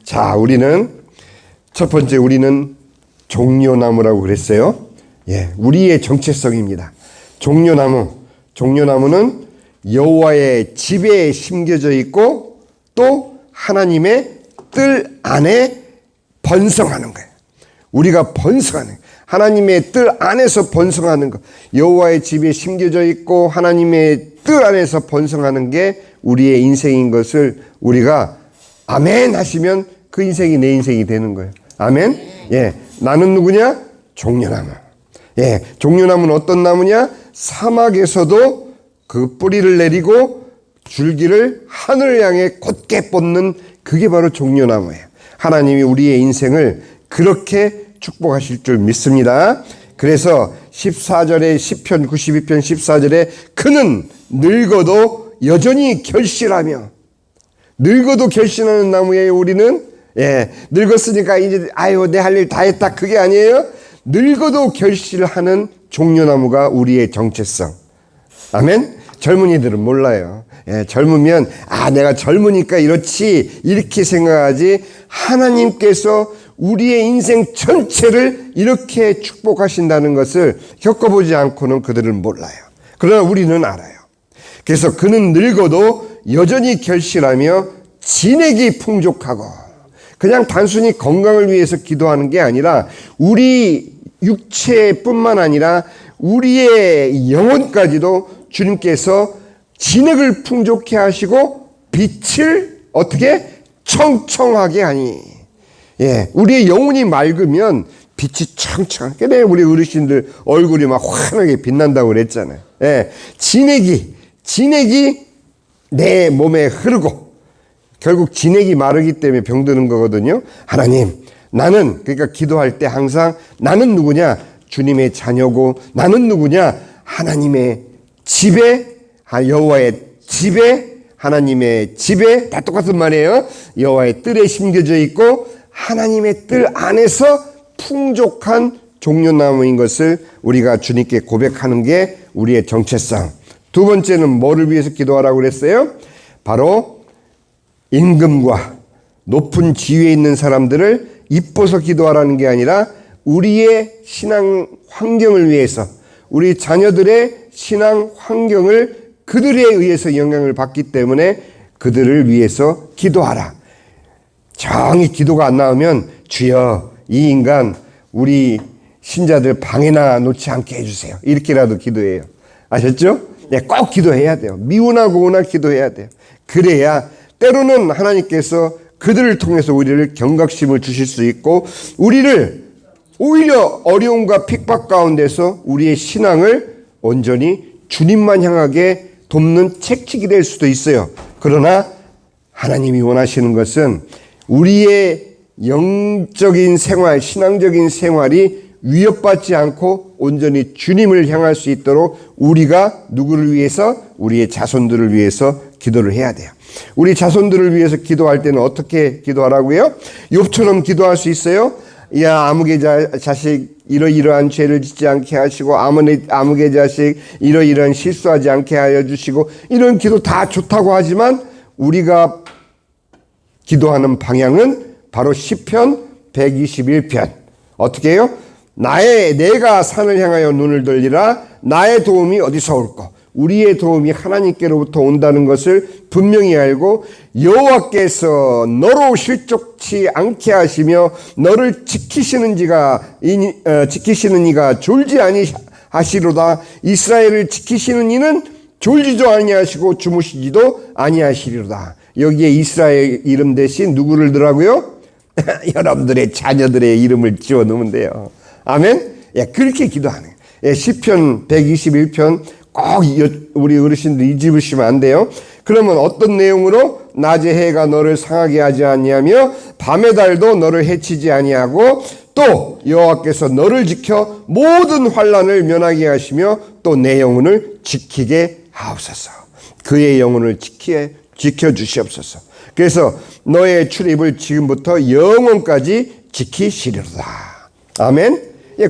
자, 우리는 첫 번째 우리는 종려나무라고 그랬어요. 예, 우리의 정체성입니다. 종려나무는 여호와의 집에 심겨져 있고 또 하나님의 뜰 안에 번성하는 거예요. 우리가 번성하는 거예요. 하나님의 뜰 안에서 번성하는 것. 여호와의 집에 심겨져 있고 하나님의 뜰 안에서 번성하는 게 우리의 인생인 것을 우리가 아멘 하시면 그 인생이 내 인생이 되는 거예요. 아멘? 예. 나는 누구냐? 종려나무. 예. 종려나무는 어떤 나무냐? 사막에서도 그 뿌리를 내리고 줄기를 하늘을 향해 곧게 뻗는 그게 바로 종려나무예요. 하나님이 우리의 인생을 그렇게 축복하실 줄 믿습니다. 그래서 14절에 시편 92편 14절에 그는 늙어도 여전히 결실하며, 늙어도 결실하는 나무예요. 우리는 늙었으니까 이제 내 할 일 다 했다, 그게 아니에요. 늙어도 결실하는 종려나무가 우리의 정체성. 아멘. 젊은이들은 몰라요. 젊으면 내가 젊으니까 이렇지 이렇게 생각하지, 하나님께서 우리의 인생 전체를 이렇게 축복하신다는 것을 겪어보지 않고는 그들은 몰라요. 그러나 우리는 알아요. 그래서 그는 늙어도 여전히 결실하며 진액이 풍족하고, 그냥 단순히 건강을 위해서 기도하는 게 아니라 우리 육체뿐만 아니라 우리의 영혼까지도 주님께서 진액을 풍족해 하시고 빛을 어떻게 청청하게 하니. 우리의 영혼이 맑으면 빛이 청청하게 돼. 우리 어르신들 얼굴이 막 환하게 빛난다고 그랬잖아요. 진액이 내 몸에 흐르고, 결국 진액이 마르기 때문에 병드는 거거든요. 하나님, 나는, 그러니까 기도할 때 항상 나는 누구냐? 주님의 자녀고, 나는 누구냐? 하나님의 집에, 여호와의 집에, 하나님의 집에, 다 똑같은 말이에요. 여호와의 뜰에 심겨져 있고 하나님의 뜰 안에서 풍족한 종려나무인 것을 우리가 주님께 고백하는 게 우리의 정체성. 두 번째는 뭐를 위해서 기도하라고 그랬어요? 바로 임금과 높은 지위에 있는 사람들을 이뻐서 기도하라는 게 아니라 우리의 신앙 환경을 위해서, 우리 자녀들의 신앙 환경을 그들에 의해서 영향을 받기 때문에 그들을 위해서 기도하라. 정이 기도가 안 나오면 주여 이 인간 우리 신자들 방에나 놓지 않게 해주세요, 이렇게라도 기도해요. 아셨죠? 꼭 기도해야 돼요. 미우나 고우나 기도해야 돼요. 그래야 때로는 하나님께서 그들을 통해서 우리를 경각심을 주실 수 있고, 우리를 오히려 어려움과 핍박 가운데서 우리의 신앙을 온전히 주님만 향하게 돕는 책칙이 될 수도 있어요. 그러나 하나님이 원하시는 것은 우리의 영적인 생활, 신앙적인 생활이 위협받지 않고 온전히 주님을 향할 수 있도록 우리가 누구를 위해서? 우리의 자손들을 위해서 기도를 해야 돼요. 우리 자손들을 위해서 기도할 때는 어떻게 기도하라고요? 욥처럼 기도할 수 있어요? 아무개 자식 이러이러한 죄를 짓지 않게 하시고, 아무개 자식 이러이러한 실수하지 않게 하여 주시고, 이런 기도 다 좋다고 하지만 우리가 기도하는 방향은 바로 시편 121편. 어떻게 해요? 내가 산을 향하여 눈을 돌리라. 나의 도움이 어디서 올까? 우리의 도움이 하나님께로부터 온다는 것을 분명히 알고, 여호와께서 너로 실족치 않게 하시며 너를 지키시는 이가 졸지 아니하시로다. 이스라엘을 지키시는 이는 졸지도 아니하시고 주무시지도 아니하시리로다. 여기에 이스라엘 이름 대신 누구를 넣으라고요? 여러분들의 자녀들의 이름을 지어 넣으면 돼요. 아멘? 그렇게 기도하는 거예요. 시편 121편 꼭 우리 어르신들 잊으시면 안 돼요. 그러면 어떤 내용으로? 낮의 해가 너를 상하게 하지 아니하며 밤의 달도 너를 해치지 아니하고, 또 여호와께서 너를 지켜 모든 환난을 면하게 하시며 또 내 영혼을 지키게 하옵소서. 그의 영혼을 지켜 주시옵소서. 그래서 너의 출입을 지금부터 영원까지 지키시리로다. 아멘.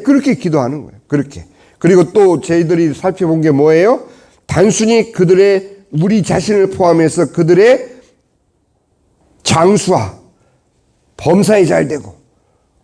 그렇게 기도하는 거예요. 그렇게. 그리고 또 저희들이 살펴본 게 뭐예요? 단순히 우리 자신을 포함해서 그들의 장수와 범사에 잘 되고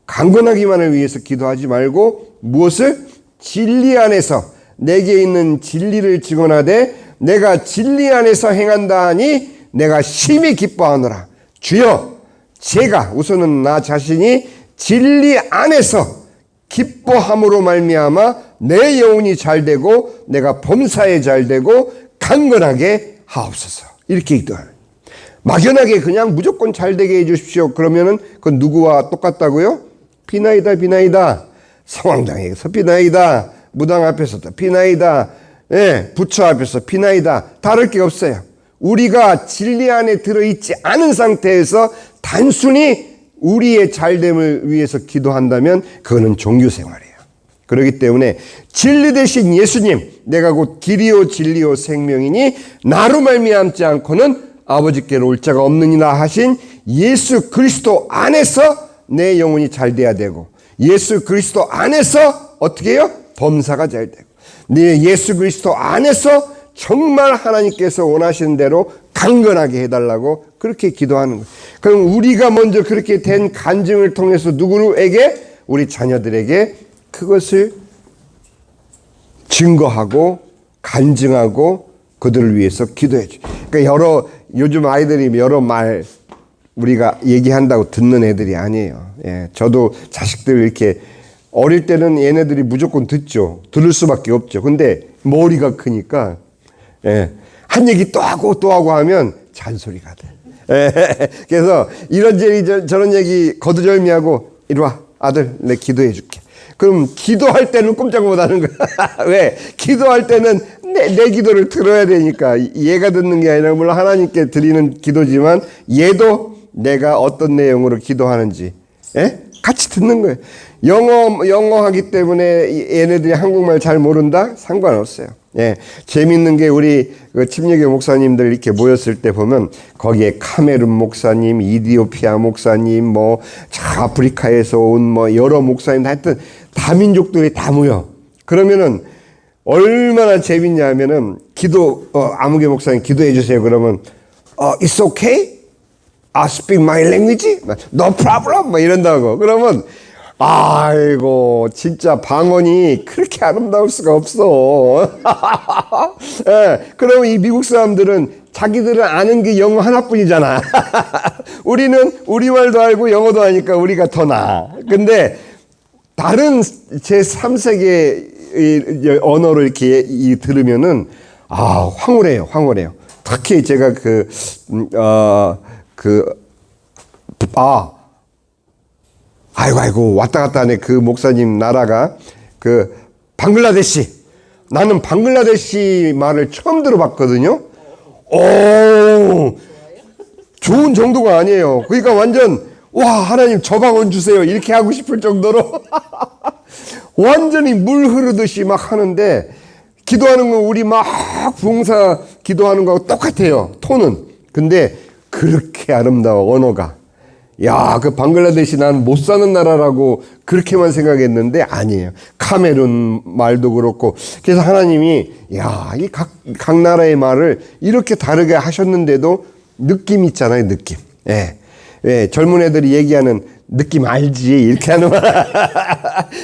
강건하기만을 위해서 기도하지 말고 무엇을? 진리 안에서 내게 있는 진리를 증언하되 내가 진리 안에서 행한다 하니 내가 심히 기뻐하노라. 주여, 제가 우선은 나 자신이 진리 안에서 기뻐함으로 말미암아 내 영혼이 잘 되고 내가 범사에 잘 되고 강건하게 하옵소서. 이렇게 기도해요. 막연하게 그냥 무조건 잘 되게 해 주십시오. 그러면은 그건 누구와 똑같다고요? 비나이다, 비나이다. 성황당에서 비나이다. 무당 앞에서도 비나이다. 예, 부처 앞에서 비나이다. 다를 게 없어요. 우리가 진리 안에 들어있지 않은 상태에서 단순히 우리의 잘됨을 위해서 기도한다면 그거는 종교생활이에요. 그렇기 때문에 진리 대신 예수님, 내가 곧 길이요 진리요 생명이니 나로 말미암지 않고는 아버지께로 올 자가 없느니라 하신 예수 그리스도 안에서 내 영혼이 잘 돼야 되고, 예수 그리스도 안에서 어떻게 해요? 범사가 잘 되고, 네 예수 그리스도 안에서 정말 하나님께서 원하시는 대로 강건하게 해달라고 그렇게 기도하는 거예요. 그럼 우리가 먼저 그렇게 된 간증을 통해서 누구에게? 우리 자녀들에게 그것을 증거하고 간증하고 그들을 위해서 기도해줘. 그러니까 요즘 아이들이 여러 말 우리가 얘기한다고 듣는 애들이 아니에요. 예, 저도 자식들 이렇게 어릴 때는 얘네들이 무조건 듣죠. 들을 수밖에 없죠. 근데 머리가 크니까 예, 한 얘기 또 하고 하면 잔소리가 돼. 예, 그래서 이런저런 저런 얘기 거두절미하고 이리 와 아들 내 기도해 줄게. 그럼 기도할 때는 꼼짝 못 하는 거야. 왜? 기도할 때는 내 기도를 들어야 되니까. 얘가 듣는 게 아니라 물론 하나님께 드리는 기도지만 얘도 내가 어떤 내용으로 기도하는지 같이 듣는 거예요. 영어 하기 때문에 얘네들이 한국말 잘 모른다? 상관없어요. 예, 재밌는 게 우리 침례교 목사님들 이렇게 모였을 때 보면 거기에 카메룬 목사님, 이디오피아 목사님, 뭐 아프리카에서 온 뭐 여러 목사님, 하여튼 다민족들이 다 모여. 그러면은 얼마나 재밌냐면은 아무개 목사님 기도해 주세요. 그러면 it's okay? I speak my language? No problem? 뭐 이런다고. 그러면 아이고 진짜 방언이 그렇게 아름다울 수가 없어. 예, 그럼 이 미국 사람들은 자기들은 아는 게 영어 하나뿐이잖아. 우리는 우리말도 알고 영어도 하니까 우리가 더 나아. 근데 다른 제3세계 언어를 이렇게 들으면은 황홀해요. 특히 제가 아이고 왔다 갔다 하네. 그 목사님 나라가 방글라데시. 나는 방글라데시 말을 처음 들어봤거든요. 오, 좋은 정도가 아니에요. 그러니까 완전 와 하나님 저 방언 주세요 이렇게 하고 싶을 정도로 완전히 물 흐르듯이 막 하는데, 기도하는 건 우리 막 부흥사 기도하는 거하고 똑같아요, 톤은. 근데 그렇게 아름다워 언어가. 야, 그 방글라데시 난 못 사는 나라라고 그렇게만 생각했는데 아니에요. 카메룬 말도 그렇고. 그래서 하나님이 이 각 나라의 말을 이렇게 다르게 하셨는데도 느낌 있잖아요, 느낌. 예. 예, 젊은 애들이 얘기하는 느낌 알지? 이렇게 하는 말.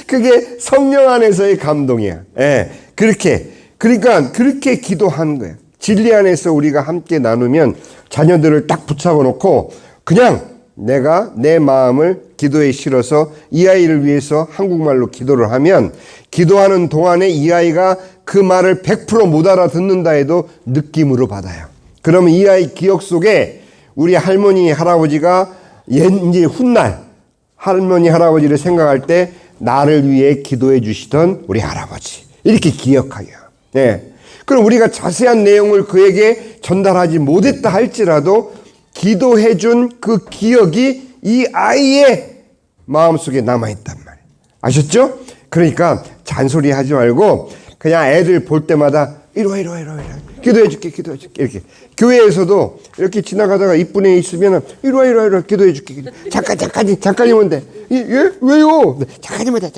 그게 성령 안에서의 감동이야. 예. 그러니까 그렇게 기도하는 거예요. 진리 안에서 우리가 함께 나누면 자녀들을 딱 붙잡아 놓고 그냥 내가 내 마음을 기도에 실어서 이 아이를 위해서 한국말로 기도를 하면, 기도하는 동안에 이 아이가 그 말을 100% 못 알아듣는다 해도 느낌으로 받아요. 그러면 이 아이 기억 속에 우리 할머니 할아버지가 이제 훗날 할머니 할아버지를 생각할 때 나를 위해 기도해 주시던 우리 할아버지 이렇게 기억하게요. 네. 그럼 우리가 자세한 내용을 그에게 전달하지 못했다 할지라도 기도해 준 그 기억이 이 아이의 마음속에 남아있단 말이에요. 아셨죠? 그러니까 잔소리 하지 말고 그냥 애들 볼 때마다 이리 와. 기도해 줄게. 이렇게. 교회에서도 이렇게 지나가다가 이쁜 애 있으면 이리 와. 기도해 줄게. 잠깐이면 돼. 예? 왜요? 잠깐이면 돼.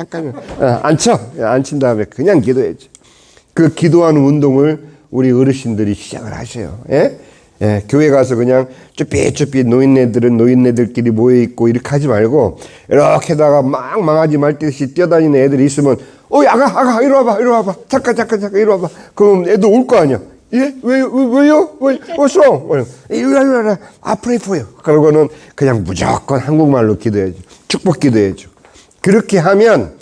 앉힌 다음에 그냥 기도해 줘. 그 기도하는 운동을 우리 어르신들이 시작을 하셔요. 예? 예, 교회 가서 그냥 쭈삣쭈삣 노인네들은 노인네들끼리 모여있고 이렇게 하지 말고 이렇게다가 막 망하지 말듯이 뛰어다니는 애들이 있으면 아가 이리 와봐 잠깐 이리 와봐. 그럼 애들 올 거 아니야. 예? 왜요? What's wrong? 이리 와라. I pray for you. 그러고는 그냥 무조건 한국말로 기도해줘. 축복 기도해줘. 그렇게 하면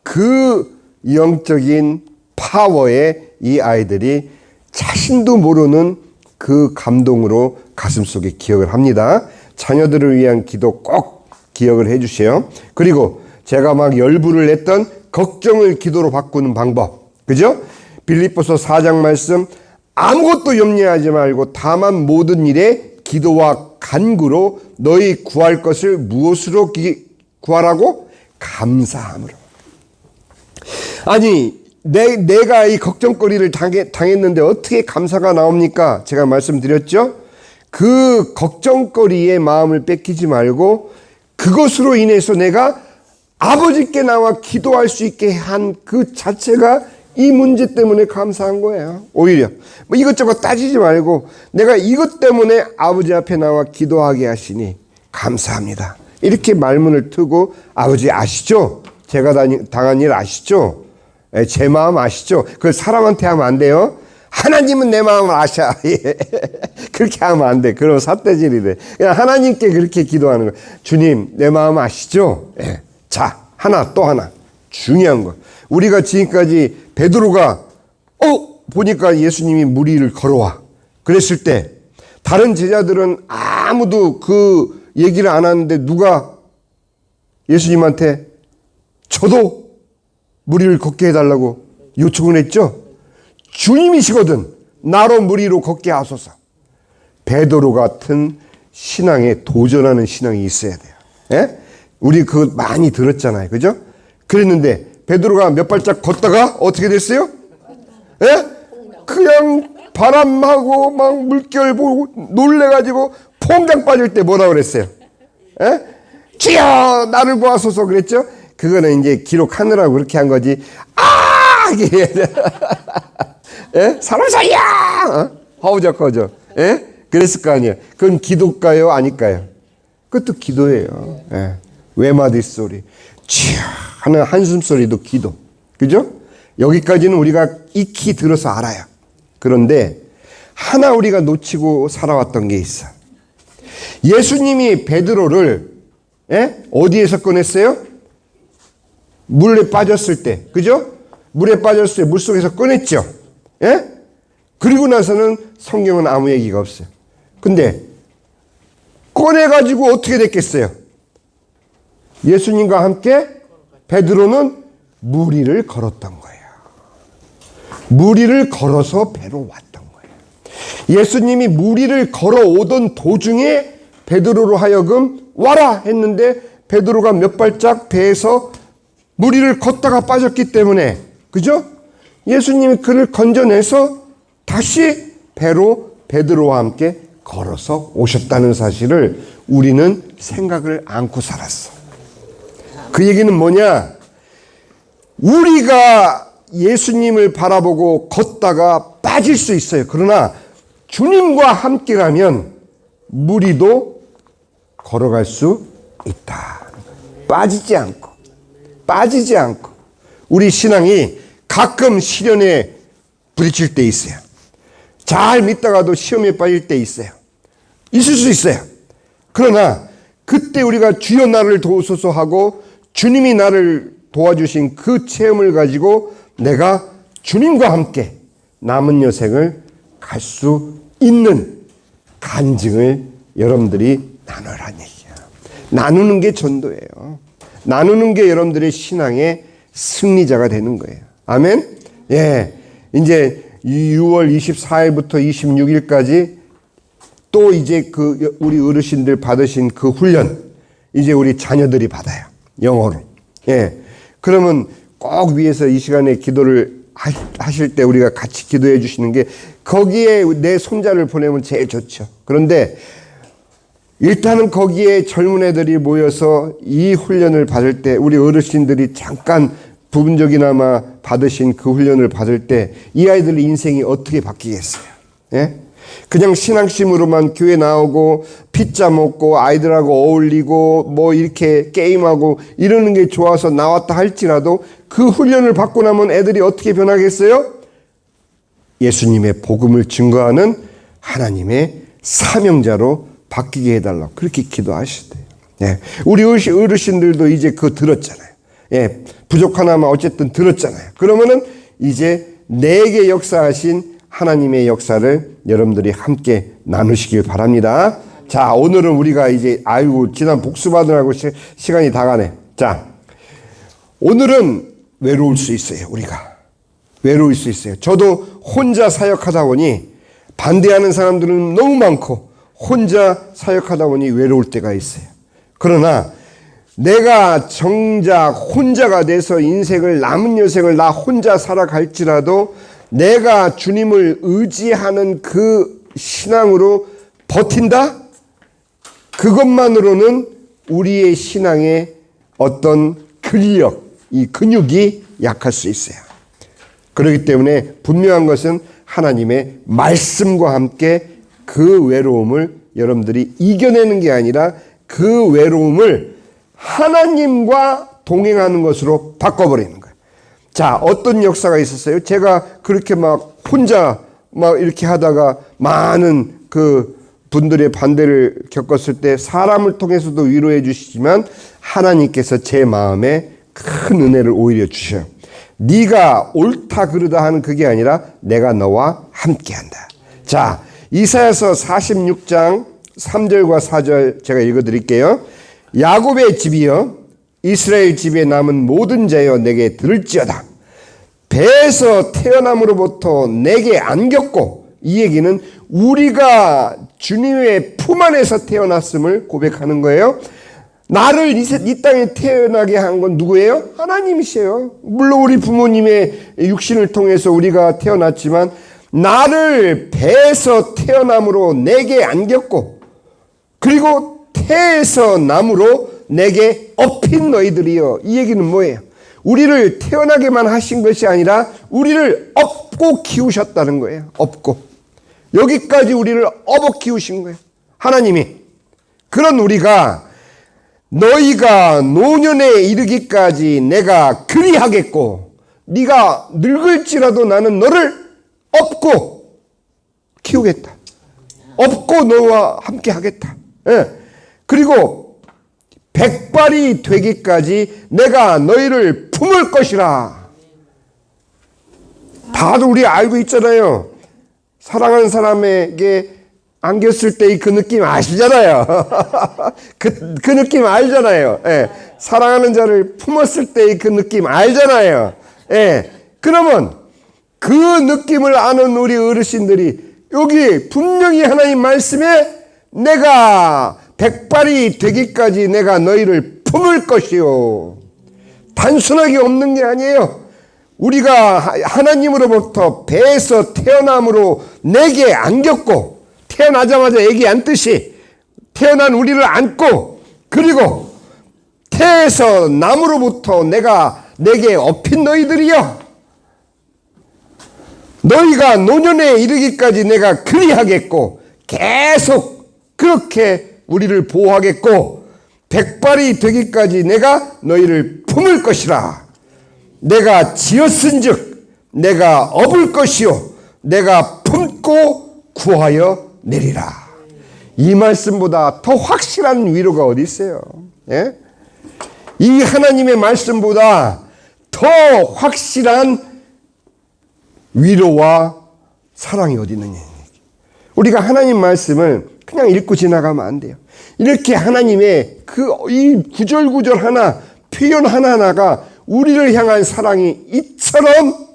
그 영적인 파워에 이 아이들이 자신도 모르는 그 감동으로 가슴속에 기억을 합니다. 자녀들을 위한 기도 꼭 기억을 해 주세요. 그리고 제가 막 열불을 냈던 걱정을 기도로 바꾸는 방법. 그죠? 빌립보서 4장 말씀, 아무것도 염려하지 말고 다만 모든 일에 기도와 간구로 너희 구할 것을 무엇으로 구하라고? 감사함으로. 아니, 내가 이 걱정거리를 당했는데 어떻게 감사가 나옵니까? 제가 말씀드렸죠? 그 걱정거리의 마음을 뺏기지 말고 그것으로 인해서 내가 아버지께 나와 기도할 수 있게 한 그 자체가 이 문제 때문에 감사한 거예요. 오히려 뭐 이것저것 따지지 말고 내가 이것 때문에 아버지 앞에 나와 기도하게 하시니 감사합니다. 이렇게 말문을 트고 아버지 아시죠? 제가 당한 일 아시죠? 제 마음 아시죠? 그걸 사람한테 하면 안 돼요. 하나님은 내 마음을 아셔. 그렇게 하면 안 돼. 그럼 삿대질이 돼. 그냥 하나님께 그렇게 기도하는 거예요. 주님, 내 마음 아시죠? 예. 자, 또 하나. 중요한 거. 우리가 지금까지 베드로가 보니까 예수님이 물 위를 걸어와. 그랬을 때 다른 제자들은 아무도 그 얘기를 안 하는데 누가 예수님한테 저도 물 위를 걷게 해달라고 요청을 했죠. 주님이시거든. 나로 물 위로 걷게 하소서. 베드로 같은 신앙에 도전하는 신앙이 있어야 돼요. 예? 우리 그거 많이 들었잖아요. 그죠? 그랬는데 베드로가 몇 발짝 걷다가 어떻게 됐어요? 예? 그냥 바람하고 막 물결 보고 놀래가지고 퐁당 빠질 때 뭐라 그랬어요? 예? 주여 나를 보아소서 그랬죠? 그거는 이제 기록하느라고 그렇게 한 거지. 예? 사람 살려! 허우적허우적. 예? 그랬을 거 아니에요. 그건 기도일까요? 아닐까요? 그것도 기도예요. 예. 외마디 소리. 치아 하는 한숨 소리도 기도. 그죠? 여기까지는 우리가 익히 들어서 알아요. 그런데 하나 우리가 놓치고 살아왔던 게 있어. 예수님이 베드로를 어디에서 꺼냈어요? 물에 빠졌을 때, 그죠? 물에 빠졌을 때 물속에서 꺼냈죠. 예? 그리고 나서는 성경은 아무 얘기가 없어요. 근데 꺼내가지고 어떻게 됐겠어요? 예수님과 함께 베드로는 물 위를 걸었던 거예요. 물 위를 걸어서 배로 왔던 거예요. 예수님이 물 위를 걸어오던 도중에 베드로로 하여금 와라 했는데 베드로가 몇 발짝 배에서 물 위를 걷다가 빠졌기 때문에, 그죠? 예수님이 그를 건져내서 다시 배로 베드로와 함께 걸어서 오셨다는 사실을 우리는 생각을 않고 살았어. 그 얘기는 뭐냐? 우리가 예수님을 바라보고 걷다가 빠질 수 있어요. 그러나 주님과 함께라면 물 위도 걸어갈 수 있다. 빠지지 않고. 우리 신앙이 가끔 시련에 부딪힐 때 있어요. 잘 믿다가도 시험에 빠질 때 있어요. 있을 수 있어요. 그러나 그때 우리가 주여 나를 도우소서 하고 주님이 나를 도와주신 그 체험을 가지고 내가 주님과 함께 남은 여생을 갈 수 있는 간증을 여러분들이 나누라는 얘기야. 나누는 게 전도예요. 나누는 게 여러분들의 신앙의 승리자가 되는 거예요. 아멘? 예. 이제 6월 24일부터 26일까지 또 이제 그 우리 어르신들 받으신 그 훈련 이제 우리 자녀들이 받아요. 영어로. 예. 그러면 꼭 위에서 이 시간에 기도를 하실 때 우리가 같이 기도해 주시는 게 거기에 내 손자를 보내면 제일 좋죠. 그런데 일단은 거기에 젊은 애들이 모여서 이 훈련을 받을 때 우리 어르신들이 잠깐 부분적이나마 받으신 그 훈련을 받을 때 이 아이들의 인생이 어떻게 바뀌겠어요? 예? 그냥 신앙심으로만 교회 나오고 피자 먹고 아이들하고 어울리고 뭐 이렇게 게임하고 이러는 게 좋아서 나왔다 할지라도 그 훈련을 받고 나면 애들이 어떻게 변하겠어요? 예수님의 복음을 증거하는 하나님의 사명자로 바뀌게 해달라고 그렇게 기도하시대요. 예. 우리 어르신들도 이제 그거 들었잖아요. 예. 부족하나마 어쨌든 들었잖아요. 그러면은 이제 내게 역사하신 하나님의 역사를 여러분들이 함께 나누시길 바랍니다. 자, 오늘은 우리가 이제 지난 복수받으라고 시간이 다 가네. 자, 오늘은 외로울 수 있어요. 우리가 외로울 수 있어요. 저도 혼자 사역하다 보니 반대하는 사람들은 너무 많고 혼자 사역하다 보니 외로울 때가 있어요. 그러나 내가 정작 혼자가 돼서 인생을 남은 여생을 나 혼자 살아갈지라도 내가 주님을 의지하는 그 신앙으로 버틴다? 그것만으로는 우리의 신앙의 어떤 근력, 이 근육이 약할 수 있어요. 그렇기 때문에 분명한 것은 하나님의 말씀과 함께 그 외로움을 여러분들이 이겨내는 게 아니라 그 외로움을 하나님과 동행하는 것으로 바꿔버리는 거예요. 자, 어떤 역사가 있었어요? 제가 그렇게 막 혼자 막 이렇게 하다가 많은 그 분들의 반대를 겪었을 때 사람을 통해서도 위로해 주시지만 하나님께서 제 마음에 큰 은혜를 오히려 주셔요. 네가 옳다 그르다 하는 그게 아니라 내가 너와 함께한다. 자, 이사야서 46장 3절과 4절 제가 읽어드릴게요. 야곱의 집이여 이스라엘 집에 남은 모든 자여 내게 들을지어다. 배에서 태어남으로부터 내게 안겼고, 이 얘기는 우리가 주님의 품 안에서 태어났음을 고백하는 거예요. 나를 이 땅에 태어나게 한 건 누구예요? 하나님이세요. 물론 우리 부모님의 육신을 통해서 우리가 태어났지만 나를 배에서 태어남으로 내게 안겼고 그리고 태에서 남으로 내게 업힌 너희들이여. 이 얘기는 뭐예요? 우리를 태어나게만 하신 것이 아니라 우리를 업고 키우셨다는 거예요. 업고. 여기까지 우리를 업어 키우신 거예요. 하나님이. 그런 우리가 너희가 노년에 이르기까지 내가 그리하겠고 네가 늙을지라도 나는 너를 업고 키우겠다. 업고 너와 함께 하겠다. 예. 그리고 백발이 되기까지 내가 너희를 품을 것이라. 다들 우리 알고 있잖아요. 사랑하는 사람에게 안겼을 때의 그 느낌 아시잖아요. 그 느낌 알잖아요. 예. 사랑하는 자를 품었을 때의 그 느낌 알잖아요. 예. 그러면 그 느낌을 아는 우리 어르신들이 여기 분명히 하나님 말씀에 내가 백발이 되기까지 내가 너희를 품을 것이요. 단순하게 없는 게 아니에요. 우리가 하나님으로부터 배에서 태어남으로 내게 안겼고 태어나자마자 애기 안듯이 태어난 우리를 안고 그리고 태에서 남으로부터 내게 업힌 너희들이여. 너희가 노년에 이르기까지 내가 그리하겠고 계속 그렇게 우리를 보호하겠고 백발이 되기까지 내가 너희를 품을 것이라. 내가 지었은즉 내가 업을 것이요 내가 품고 구하여 내리라. 이 말씀보다 더 확실한 위로가 어디 있어요? 예? 이 하나님의 말씀보다 더 확실한 위로와 사랑이 어디 있느냐. 우리가 하나님 말씀을 그냥 읽고 지나가면 안 돼요. 이렇게 하나님의 이 구절구절 하나, 표현 하나하나가 우리를 향한 사랑이 이처럼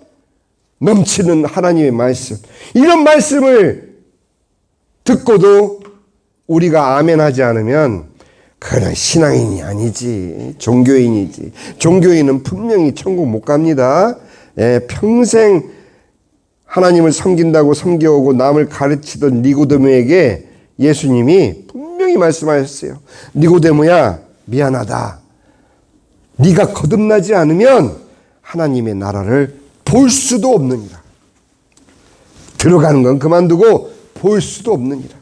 넘치는 하나님의 말씀. 이런 말씀을 듣고도 우리가 아멘하지 않으면 그는 신앙인이 아니지. 종교인이지. 종교인은 분명히 천국 못 갑니다. 예, 평생 하나님을 섬긴다고 섬겨오고 남을 가르치던 니고데모에게 예수님이 분명히 말씀하셨어요. 니고데모야, 미안하다. 네가 거듭나지 않으면 하나님의 나라를 볼 수도 없느니라. 들어가는 건 그만두고 볼 수도 없느니라.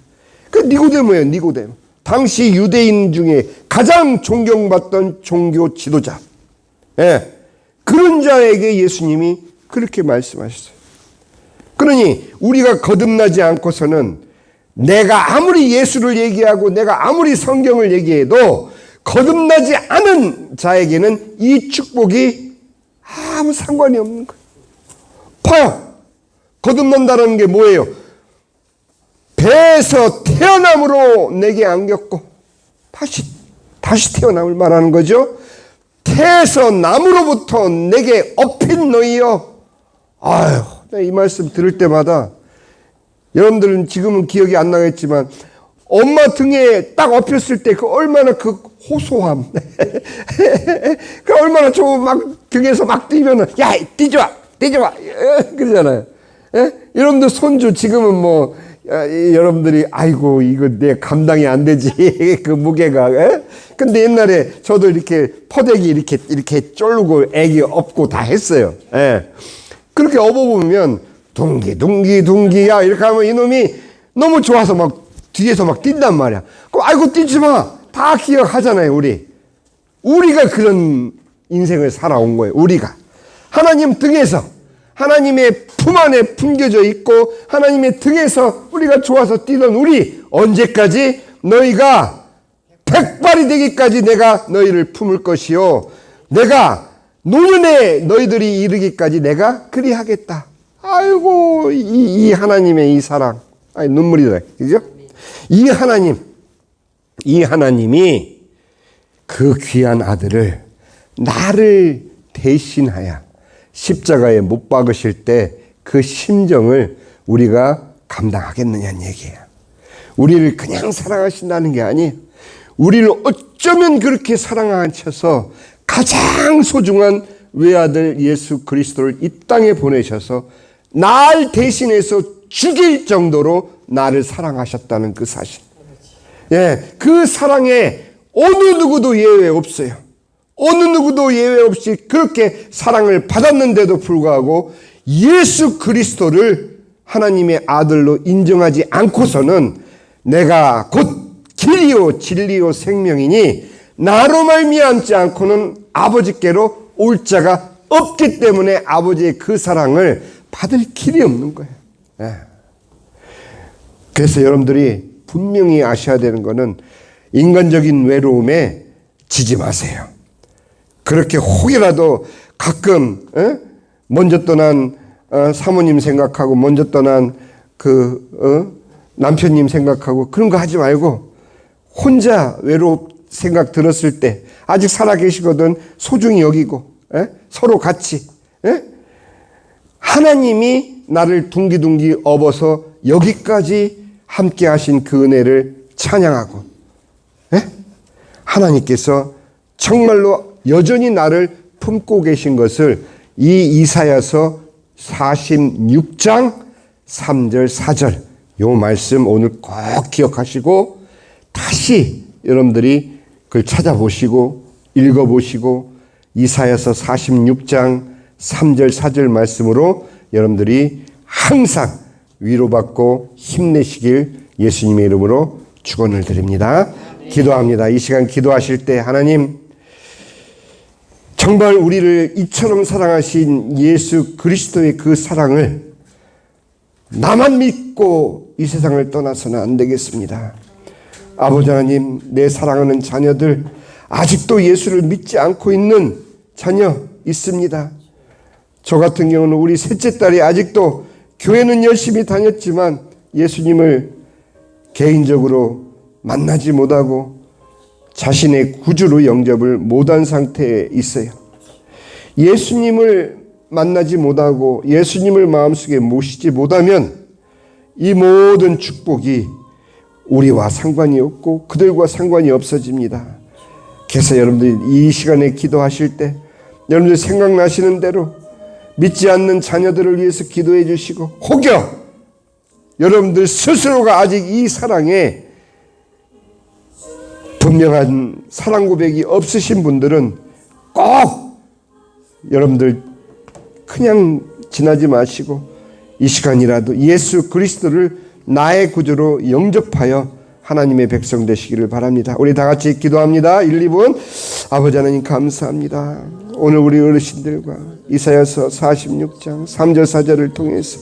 그 니고데모예요, 니고데모. 당시 유대인 중에 가장 존경받던 종교 지도자. 예. 그런 자에게 예수님이 그렇게 말씀하셨어요. 그러니 우리가 거듭나지 않고서는 내가 아무리 예수를 얘기하고 내가 아무리 성경을 얘기해도 거듭나지 않은 자에게는 이 축복이 아무 상관이 없는 거예요. 봐요. 거듭난다는 게 뭐예요? 배에서 태어남으로 내게 안겼고 다시 태어남을 말하는 거죠. 태에서 남으로부터 내게 업힌 너희여. 아유, 이 말씀 들을 때마다 여러분들은 지금은 기억이 안 나겠지만 엄마 등에 딱 엎였을 때 그 얼마나 그 호소함 그 얼마나 막 등에서 막 뛰면은 야 뛰지마 그러잖아요. 예? 여러분들 손주 지금은 뭐 여러분들이 아이고 이거 내 감당이 안 되지 그 무게가. 예? 근데 옛날에 저도 이렇게 퍼대기 이렇게 쫄르고 애기 업고 다 했어요. 예. 그렇게 업어보면 둥기야 이렇게 하면 이놈이 너무 좋아서 막 뒤에서 막 뛴단 말이야. 그럼 아이고 뛰지 마. 다 기억하잖아요. 우리가 그런 인생을 살아온 거예요. 우리가 하나님 등에서 하나님의 품 안에 품겨져 있고 하나님의 등에서 우리가 좋아서 뛰던 우리 언제까지? 너희가 백발이 되기까지 내가 너희를 품을 것이요 내가 노년에 너희들이 이르기까지 내가 그리하겠다. 아이고 이 하나님의 이 사랑. 눈물이 나요. 그죠? 이 하나님이 그 귀한 아들을 나를 대신하여 십자가에 못 박으실 때 그 심정을 우리가 감당하겠느냐는 얘기예요. 우리를 그냥 사랑하신다는 게 아니에요. 우리를 어쩌면 그렇게 사랑하셔서 가장 소중한 외아들 예수 그리스도를 이 땅에 보내셔서 날 대신해서 죽일 정도로 나를 사랑하셨다는 그 사실. 예, 그 사랑에 어느 누구도 예외 없어요. 어느 누구도 예외 없이 그렇게 사랑을 받았는데도 불구하고 예수 그리스도를 하나님의 아들로 인정하지 않고서는 내가 곧 길이요 진리요 생명이니 나로 말미암지 않고는 아버지께로 올 자가 없기 때문에 아버지의 그 사랑을 받을 길이 없는 거예요. 예. 그래서 여러분들이 분명히 아셔야 되는 거는 인간적인 외로움에 지지 마세요. 그렇게 혹이라도 가끔 먼저 떠난 사모님 생각하고 먼저 떠난 남편님 생각하고 그런 거 하지 말고 혼자 외로움 생각 들었을 때 아직 살아계시거든 소중히 여기고 서로 같이 하나님이 나를 둥기둥기 업어서 여기까지 함께 하신 그 은혜를 찬양하고 하나님께서 정말로 여전히 나를 품고 계신 것을 이 이사야서 46장 3절 4절 요 말씀 오늘 꼭 기억하시고 다시 여러분들이 그걸 찾아보시고 읽어보시고 이사야서 46장 3절 4절 말씀으로 여러분들이 항상 위로받고 힘내시길 예수님의 이름으로 축원을 드립니다. 기도합니다. 이 시간 기도하실 때 하나님 정말 우리를 이처럼 사랑하신 예수 그리스도의 그 사랑을 나만 믿고 이 세상을 떠나서는 안 되겠습니다. 아버지 하나님, 내 사랑하는 자녀들 아직도 예수를 믿지 않고 있는 자녀 있습니다. 저 같은 경우는 우리 셋째 딸이 아직도 교회는 열심히 다녔지만 예수님을 개인적으로 만나지 못하고 자신의 구주로 영접을 못한 상태에 있어요. 예수님을 만나지 못하고 예수님을 마음속에 모시지 못하면 이 모든 축복이 우리와 상관이 없고 그들과 상관이 없어집니다. 그래서 여러분들 이 시간에 기도하실 때 여러분들 생각나시는 대로 믿지 않는 자녀들을 위해서 기도해 주시고 혹여 여러분들 스스로가 아직 이 사랑에 분명한 사랑 고백이 없으신 분들은 꼭 여러분들 그냥 지나지 마시고 이 시간이라도 예수 그리스도를 나의 구주로 영접하여 하나님의 백성 되시기를 바랍니다. 우리 다 같이 기도합니다. 1, 2분. 아버지 하나님 감사합니다. 오늘 우리 어르신들과 이사야서 46장 3절 4절을 통해서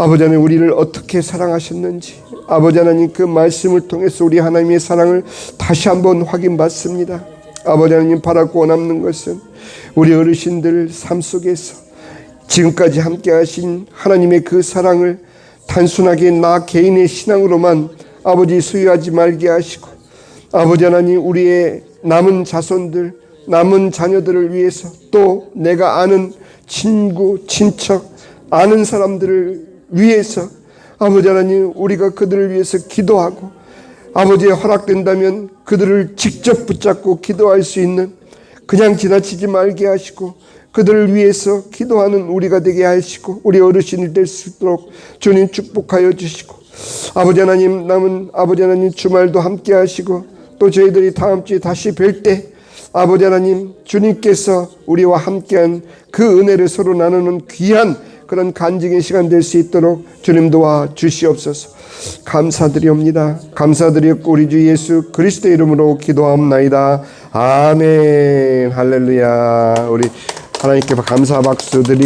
아버지 하나님 우리를 어떻게 사랑하셨는지 아버지 하나님 그 말씀을 통해서 우리 하나님의 사랑을 다시 한번 확인받습니다. 아버지 하나님 바라고 원하는 것은 우리 어르신들 삶 속에서 지금까지 함께 하신 하나님의 그 사랑을 단순하게 나 개인의 신앙으로만 아버지 소유하지 말게 하시고 아버지 하나님 우리의 남은 자손들 남은 자녀들을 위해서 또 내가 아는 친구 친척 아는 사람들을 위해서 아버지 하나님 우리가 그들을 위해서 기도하고 아버지의 허락된다면 그들을 직접 붙잡고 기도할 수 있는 그냥 지나치지 말게 하시고 그들을 위해서 기도하는 우리가 되게 하시고 우리 어르신이 될 수 있도록 주님 축복하여 주시고 아버지 하나님 남은 아버지 하나님 주말도 함께 하시고 또 저희들이 다음 주에 다시 뵐 때 아버지 하나님 주님께서 우리와 함께한 그 은혜를 서로 나누는 귀한 그런 간증의 시간 될 수 있도록 주님 도와 주시옵소서. 감사드리옵니다. 감사드리옵고 우리 주 예수 그리스도의 이름으로 기도하옵나이다. 아멘. 할렐루야. 우리 하나님께 감사 박수 드리